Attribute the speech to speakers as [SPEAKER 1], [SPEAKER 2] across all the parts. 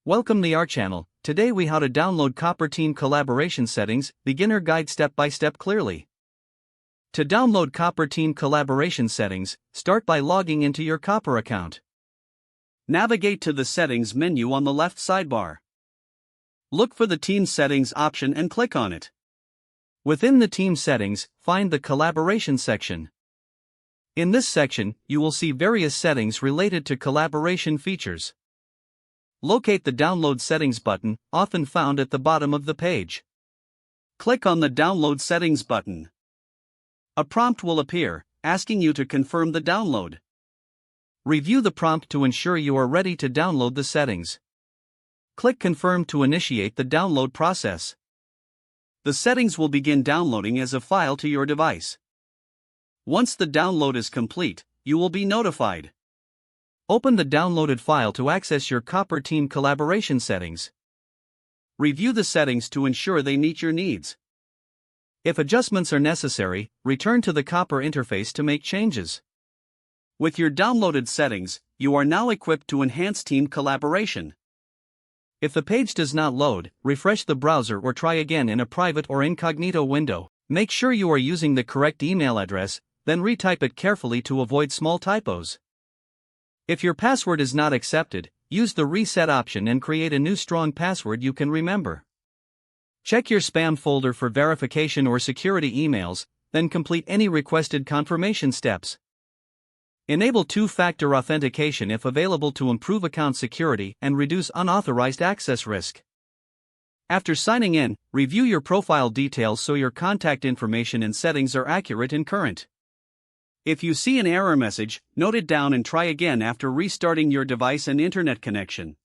[SPEAKER 1] Welcome to our channel. Today we how to download Copper Team Collaboration Settings, Beginner Guide step by step clearly. To download Copper Team Collaboration Settings, start by logging into your Copper account. Navigate to the Settings menu on the left sidebar. Look for the Team Settings option and click on it. Within the Team Settings, find the Collaboration section. In this section, you will see various settings related to collaboration features. Locate the Download Settings button, often found at the bottom of the page. Click on the Download Settings button. A prompt will appear, asking you to confirm the download. Review the prompt to ensure you are ready to download the settings. Click Confirm to initiate the download process. The settings will begin downloading as a file to your device. Once the download is complete, you will be notified. Open the downloaded file to access your Copper Team collaboration settings. Review the settings to ensure they meet your needs. If adjustments are necessary, return to the Copper interface to make changes. With your downloaded settings, you are now equipped to enhance team collaboration. If the page does not load, refresh the browser or try again in a private or incognito window. Make sure you are using the correct email address, then retype it carefully to avoid small typos. If your password is not accepted, use the reset option and create a new strong password you can remember. Check your spam folder for verification or security emails, then complete any requested confirmation steps. Enable two-factor authentication if available to improve account security and reduce unauthorized access risk. After signing in, review your profile details so your contact information and settings are accurate and current. If you see an error message, note it down and try again after restarting your device and internet connection.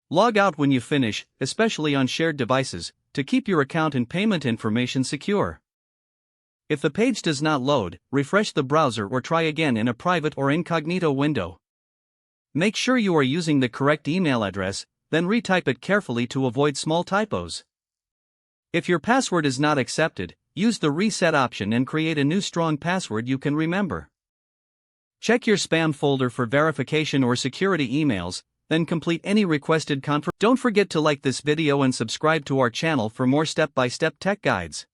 [SPEAKER 1] Log out when you finish, especially on shared devices, to keep your account and payment information secure. If the page does not load, refresh the browser or try again in a private or incognito window. Make sure you are using the correct email address, then retype it carefully to avoid small typos. If your password is not accepted, use the reset option and create a new strong password you can remember. Check your spam folder for verification or security emails, then complete any requested confirmation. Don't forget to like this video and subscribe to our channel for more step-by-step tech guides.